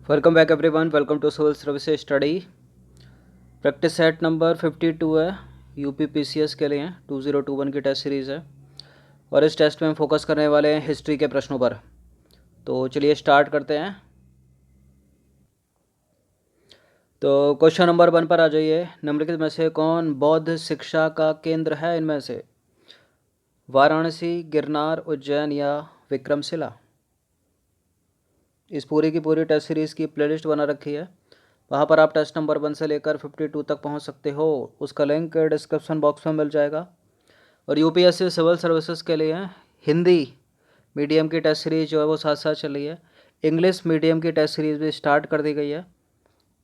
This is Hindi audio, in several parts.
Welcome back everyone. Welcome to civil service study. Practice set number 52 है। यूपी पीसीएस के लिए 2021 की टेस्ट सीरीज़ है और इस टेस्ट में हम फोकस करने वाले हैं हिस्ट्री के प्रश्नों पर। तो चलिए स्टार्ट करते हैं। तो क्वेश्चन नंबर 1 पर आ जाइए। निम्नलिखित में से कौन बौद्ध शिक्षा का केंद्र है? इनमें से वाराणसी, गिरनार, उज्जैन या विक्रमशिला। इस पूरी की पूरी टेस्ट सीरीज़ की प्लेलिस्ट बना रखी है, वहाँ पर आप टेस्ट नंबर 1 से लेकर 52 तक पहुँच सकते हो। उसका लिंक डिस्क्रिप्शन बॉक्स में मिल जाएगा। और यूपीएससी सिविल सर्विसेज के लिए हिंदी मीडियम की टेस्ट सीरीज़ जो है वो साथ साथ चल रही है। इंग्लिश मीडियम की टेस्ट सीरीज़ भी स्टार्ट कर दी गई है,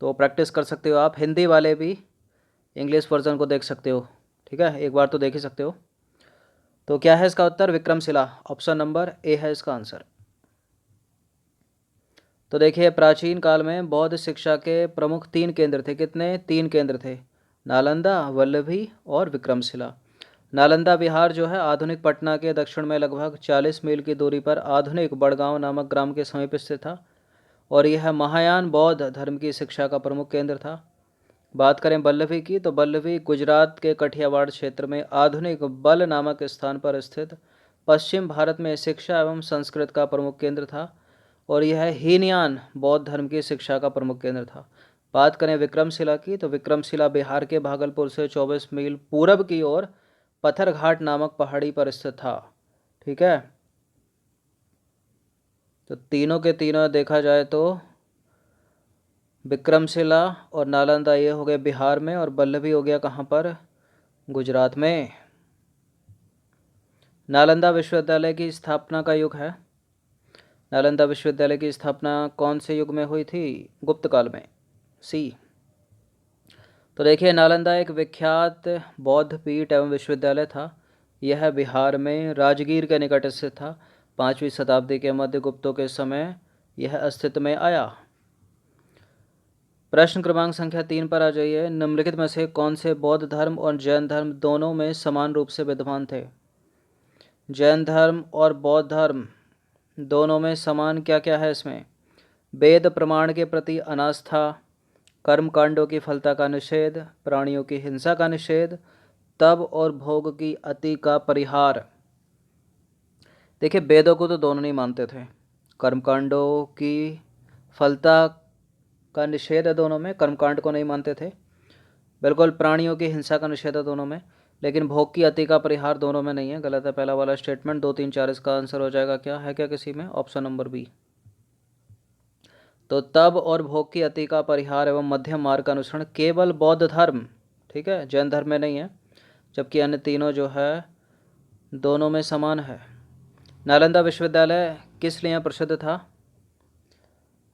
तो प्रैक्टिस कर सकते हो आप। हिंदी वाले भी इंग्लिश वर्जन को देख सकते हो, ठीक है, एक बार तो देख ही सकते हो। तो क्या है इसका उत्तर? विक्रमशिला। ऑप्शन नंबर ए है इसका आंसर। तो देखिए, प्राचीन काल में बौद्ध शिक्षा के प्रमुख 3 केंद्र थे। कितने? 3 केंद्र थे, नालंदा, वल्लभी और विक्रमशिला। नालंदा बिहार जो है आधुनिक पटना के दक्षिण में लगभग 40 मील की दूरी पर आधुनिक बड़गांव नामक ग्राम के समीप स्थित था और यह महायान बौद्ध धर्म की शिक्षा का प्रमुख केंद्र था। बात करें वल्लभी की, तो वल्लभी गुजरात के कठियावाड़ क्षेत्र में आधुनिक बल नामक स्थान पर स्थित पश्चिम भारत में शिक्षा एवं संस्कृत का प्रमुख केंद्र था और यह हीनयान बौद्ध धर्म की शिक्षा का प्रमुख केंद्र था। बात करें विक्रमशिला की, तो विक्रमशिला बिहार के भागलपुर से 24 मील पूरब की ओर पत्थरघाट नामक पहाड़ी पर स्थित था। ठीक है, तो तीनों के तीनों देखा जाए तो विक्रमशिला और नालंदा ये हो गए बिहार में और वल्लभी हो गया कहाँ पर? गुजरात में। नालंदा विश्वविद्यालय की स्थापना का युग है। नालंदा विश्वविद्यालय की स्थापना कौन से युग में हुई थी? गुप्त काल में। सी। तो देखिए, नालंदा एक विख्यात बौद्ध पीठ एवं विश्वविद्यालय था। यह बिहार में राजगीर के निकट स्थित था। 5वीं शताब्दी के मध्य गुप्तों के समय यह अस्तित्व में आया। प्रश्न क्रमांक संख्या 3 पर आ जाइए। निम्नलिखित में से कौन से बौद्ध धर्म और जैन धर्म दोनों में समान रूप से विद्यमान थे? जैन धर्म और बौद्ध धर्म दोनों में समान क्या क्या है इसमें? वेद प्रमाण के प्रति अनास्था, कर्मकांडों की फलता का निषेध, प्राणियों की हिंसा का निषेध, तप और भोग की अति का परिहार। देखिए, वेदों को तो दोनों नहीं मानते थे। कर्मकांडों की फलता का निषेध है दोनों में, कर्मकांड को नहीं मानते थे। बिल्कुल, प्राणियों की हिंसा का निषेध है दोनों में, लेकिन भोग की अति का परिहार दोनों में नहीं है। गलत है पहला वाला स्टेटमेंट। 2, 3, 4 इसका आंसर हो जाएगा। क्या है क्या किसी में? Option number B. तो तब और भोग की अति का परिहार एवं मध्यम मार्ग का अनुसरण केवल बौद्ध धर्म, ठीक है, जैन धर्म में नहीं है, जबकि अन्य तीनों जो है दोनों में समान है। नालंदा विश्वविद्यालय किस लिए प्रसिद्ध था?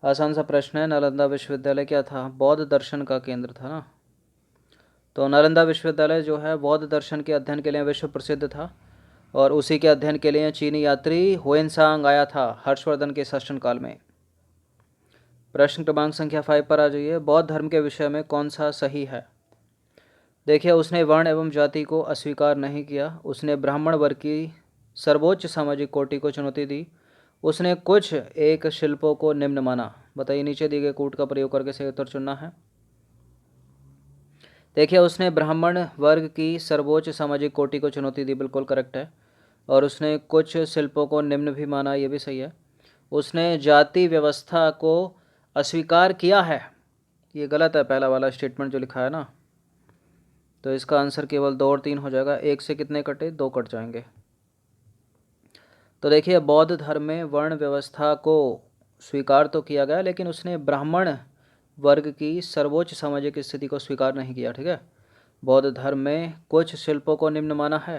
आसान सा प्रश्न है। नालंदा विश्वविद्यालय क्या था? बौद्ध दर्शन का केंद्र था ना। तो नालंदा विश्वविद्यालय जो है बौद्ध दर्शन के अध्ययन के लिए विश्व प्रसिद्ध था और उसी के अध्ययन के लिए चीनी यात्री हुएनसांग आया था हर्षवर्धन के शासन काल में। प्रश्न क्रमांक संख्या 5 पर आ जाइए। बौद्ध धर्म के विषय में कौन सा सही है? देखिए, उसने वर्ण एवं जाति को अस्वीकार नहीं किया। उसने ब्राह्मण वर्ग की सर्वोच्च सामाजिक कोटि को चुनौती दी। उसने कुछ एक शिल्पों को निम्न माना। बताइए, नीचे दिए गए कूट का प्रयोग करके सही उत्तर चुनना है। देखिए, उसने ब्राह्मण वर्ग की सर्वोच्च सामाजिक कोटि को चुनौती दी, बिल्कुल करेक्ट है। और उसने कुछ शिल्पों को निम्न भी माना, ये भी सही है। उसने जाति व्यवस्था को अस्वीकार किया है, ये गलत है पहला वाला स्टेटमेंट जो लिखा है ना। तो इसका आंसर केवल 2 और 3 हो जाएगा। 1 से कितने कटे? 2 कट जाएंगे। तो देखिए, बौद्ध धर्म में वर्ण व्यवस्था को स्वीकार तो किया गया, लेकिन उसने ब्राह्मण वर्ग की सर्वोच्च सामाजिक स्थिति को स्वीकार नहीं किया। ठीक है, बौद्ध धर्म में कुछ शिल्पों को निम्न माना है।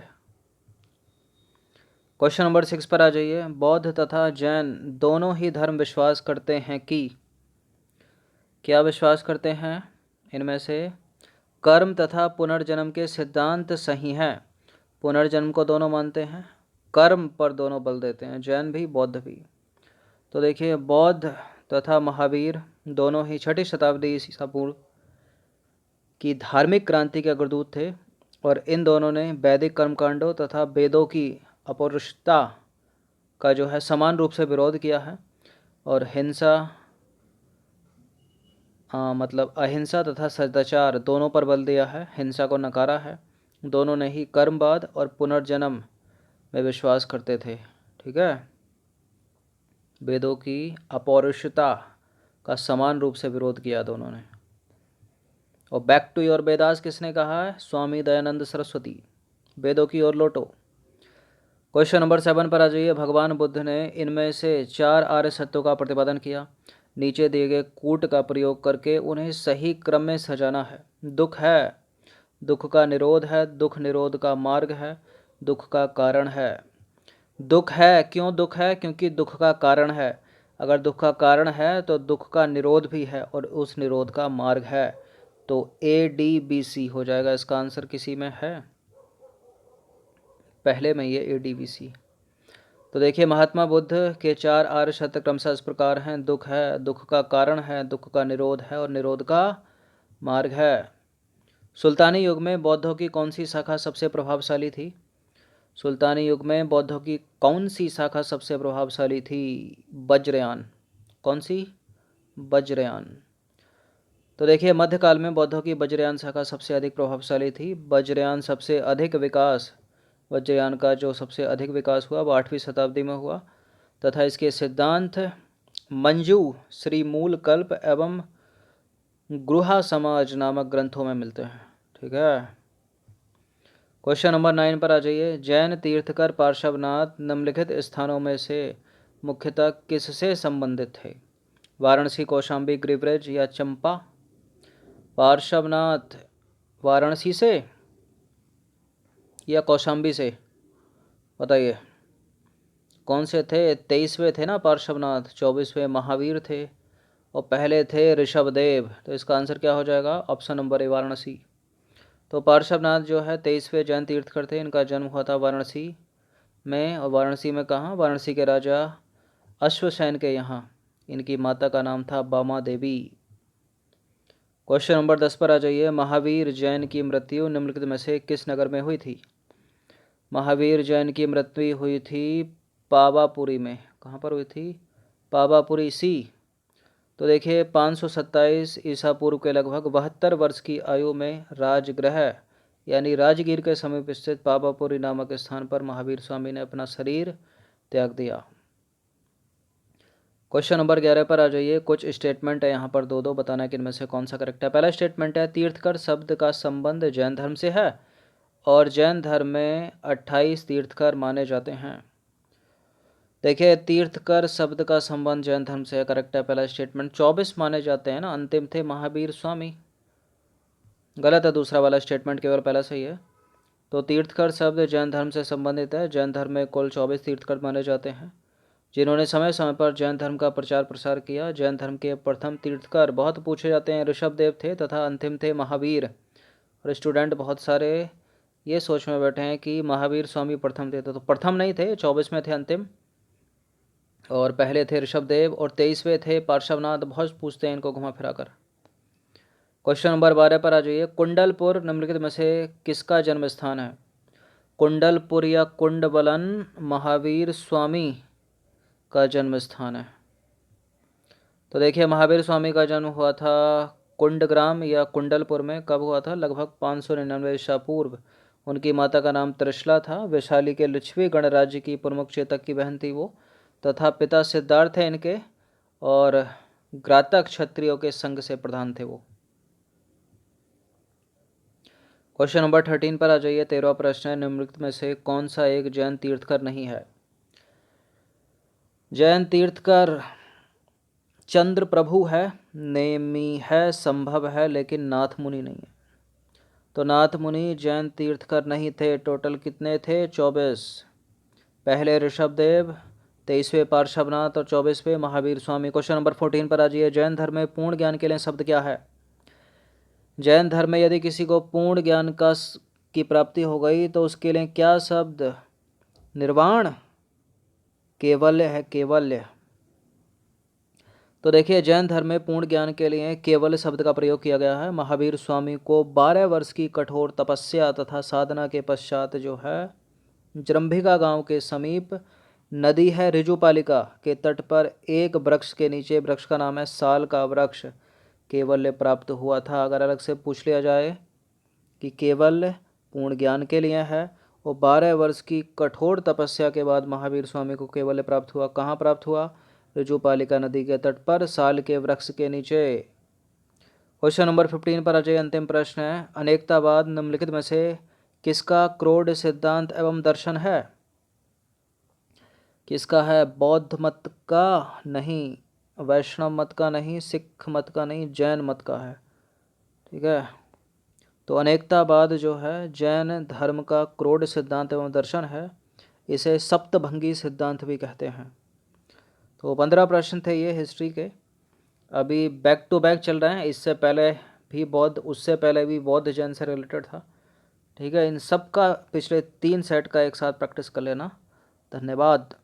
क्वेश्चन नंबर 6 पर आ जाइए। बौद्ध तथा जैन दोनों ही धर्म विश्वास करते हैं कि, क्या विश्वास करते हैं? इनमें से कर्म तथा पुनर्जन्म के सिद्धांत सही हैं। पुनर्जन्म को दोनों मानते हैं, कर्म पर दोनों बल देते हैं, जैन भी बौद्ध भी। तो देखिए, बौद्ध तथा महावीर दोनों ही 6ठी शताब्दी ईसा पूर्व की धार्मिक क्रांति के अग्रदूत थे और इन दोनों ने वैदिक कर्मकांडों तथा वेदों की अपौरुषता का जो है समान रूप से विरोध किया है और हिंसा मतलब अहिंसा तथा सदाचार दोनों पर बल दिया है, हिंसा को नकारा है। दोनों ने ही कर्मवाद और पुनर्जन्म में विश्वास करते थे। ठीक है, वेदों की अपौरुषता का समान रूप से विरोध किया दोनों ने। और बैक टू योर वेदास किसने कहा है? स्वामी दयानंद सरस्वती। वेदों की ओर लौटो। क्वेश्चन नंबर 7 पर आ जाइए। भगवान बुद्ध ने इनमें से 4 आर्य सत्यों का प्रतिपादन किया। नीचे दिए गए कूट का प्रयोग करके उन्हें सही क्रम में सजाना है। दुख है, दुख का निरोध है, दुख निरोध का मार्ग है, दुख का कारण है। दुख है, क्यों दुख है? क्योंकि दुख का कारण है। अगर दुख का कारण है तो दुख का निरोध भी है और उस निरोध का मार्ग है। तो ADBC हो जाएगा इसका आंसर। किसी में है पहले में ये ADBC। तो देखिए, महात्मा बुद्ध के 4 आर्य सत्य क्रमशः इस प्रकार हैं। दुख है, दुख का कारण है, दुख का निरोध है और निरोध का मार्ग है। सुल्तानी युग में बौद्धों की कौन सी शाखा सबसे प्रभावशाली थी? सुल्तानी युग में बौद्धों की कौन सी शाखा सबसे प्रभावशाली थी? वज्रयान। कौन सी? वज्रयान। तो देखिए, मध्यकाल में बौद्धों की वज्रयान शाखा सबसे अधिक प्रभावशाली थी। वज्रयान सबसे अधिक विकास, वज्रयान का जो सबसे अधिक विकास हुआ वो 8वीं शताब्दी में हुआ तथा इसके सिद्धांत मंजू, श्री मूल कल्प एवं गृहा समाज नामक ग्रंथों में मिलते हैं। ठीक है, क्वेश्चन नंबर 9 पर आ जाइए। जैन तीर्थकर पार्श्वनाथ निम्नलिखित स्थानों में से मुख्यतः किससे संबंधित थे? वाराणसी, कौशाम्बी, गिरिव्रज या चंपा? पार्श्वनाथ वाराणसी से या कौशाम्बी से? बताइए कौन से थे? 23वें थे ना पार्श्वनाथ, 24वें महावीर थे और पहले थे ऋषभदेव। तो इसका आंसर क्या हो जाएगा? Option number A, Varanasi. तो पार्श्वनाथ जो है 23वें जैन तीर्थकर थे। इनका जन्म हुआ था वाराणसी में। और वाराणसी में कहाँ? वाराणसी के राजा अश्वसेन के यहाँ। इनकी माता का नाम था बामा देवी। क्वेश्चन नंबर 10 पर आ जाइए। महावीर जैन की मृत्यु निम्नलिखित में से किस नगर में हुई थी? महावीर जैन की मृत्यु हुई थी पावापुरी में। कहाँ पर हुई थी? पावापुरी सी। तो देखिए, 527 ईसा पूर्व के लगभग 72 वर्ष की आयु में राजगृह यानी राजगीर के समीप स्थित पावापुरी नामक स्थान पर महावीर स्वामी ने अपना शरीर त्याग दिया। क्वेश्चन नंबर 11 पर आ जाइए। कुछ स्टेटमेंट है यहाँ पर दो दो, बताना है कि इनमें से कौन सा करेक्ट है। पहला स्टेटमेंट है तीर्थकर शब्द का संबंध जैन धर्म से है और जैन धर्म में 28 तीर्थकर माने जाते हैं। देखिए, तीर्थकर शब्द का संबंध जैन धर्म से है, करेक्ट है पहला स्टेटमेंट। 24 माने जाते हैं ना, अंतिम थे महावीर स्वामी। गलत है दूसरा वाला स्टेटमेंट, केवल पहला सही है। तो तीर्थकर शब्द जैन धर्म से संबंधित है। जैन धर्म में कुल 24 तीर्थकर माने जाते हैं जिन्होंने समय समय पर जैन धर्म का प्रचार प्रसार किया। जैन धर्म के प्रथम तीर्थकर बहुत पूछे जाते हैं ऋषभदेव थे तथा अंतिम थे महावीर। और स्टूडेंट बहुत सारे ये सोच में बैठे हैं कि महावीर स्वामी प्रथम थे, तो प्रथम नहीं थे, 24 में थे अंतिम। और पहले थे ऋषभदेव और 23वें थे पार्श्वनाथ। बहुत पूछते हैं इनको घुमा फिरा कर। क्वेश्चन नंबर 12 पर आ जाइए। कुंडलपुर निम्नलिखित में से किसका जन्म स्थान है? कुंडलपुर या कुंडबलन महावीर स्वामी का जन्म स्थान है। तो देखिए, महावीर स्वामी का जन्म हुआ था कुंडग्राम या कुंडलपुर में। कब हुआ था? लगभग 599 ईसा पूर्व। उनकी माता का नाम त्रिशला था। वैशाली के लिच्छवी गणराज्य की प्रमुख चेतक की बहन थी वो, तथा पिता सिद्धार्थ है इनके और ग्रातक क्षत्रियों के संघ से प्रधान थे वो। क्वेश्चन नंबर 13 पर आ जाइए। 13वां प्रश्न है, निम्नलिखित में से कौन सा एक जैन तीर्थकर नहीं है? जैन तीर्थकर चंद्र प्रभु है, नेमी है, संभव है, लेकिन नाथ मुनि नहीं है। तो नाथ मुनि जैन तीर्थकर नहीं थे। टोटल कितने थे? 24। पहले ऋषभदेव, 23वें पार्श्वनाथ और 24वें महावीर स्वामी। क्वेश्चन नंबर 14 पर आ जाइए। जैन धर्म में पूर्ण ज्ञान के लिए शब्द क्या है? जैन धर्म में यदि किसी को पूर्ण ज्ञान की प्राप्ति हो गई तो उसके लिए क्या शब्द? निर्वाण, केवल्य है, केवल्य। तो देखिए, जैन धर्म में पूर्ण ज्ञान के लिए केवल शब्द का प्रयोग किया गया है। महावीर स्वामी को 12 वर्ष की कठोर तपस्या तथा साधना के पश्चात जो है जृंभिका गांव के समीप नदी है ऋजुपालिका के तट पर एक वृक्ष के नीचे, वृक्ष का नाम है साल का वृक्ष, कैवल्य प्राप्त हुआ था। अगर अलग से पूछ लिया जाए कि कैवल्य पूर्ण ज्ञान के लिए है और 12 वर्ष की कठोर तपस्या के बाद महावीर स्वामी को कैवल्य प्राप्त हुआ। कहाँ प्राप्त हुआ? ऋजुपालिका नदी के तट पर साल के वृक्ष के नीचे। क्वेश्चन नंबर 15 पर अजय अंतिम प्रश्न है, अनेकतावाद निम्नलिखित में से किसका क्रोध सिद्धांत एवं दर्शन है? किसका है? बौद्ध मत का नहीं, वैष्णव मत का नहीं, सिख मत का नहीं, जैन मत का है। ठीक है, तो अनेकतावाद जो है जैन धर्म का क्रोध सिद्धांत एवं दर्शन है। इसे सप्तभंगी सिद्धांत भी कहते हैं। तो 15 प्रश्न थे ये हिस्ट्री के। अभी बैक टू बैक चल रहे हैं, इससे पहले भी बौद्ध, उससे पहले भी बौद्ध जैन से रिलेटेड था। ठीक है, इन सब का पिछले 3 सेट का एक साथ प्रैक्टिस कर लेना। धन्यवाद।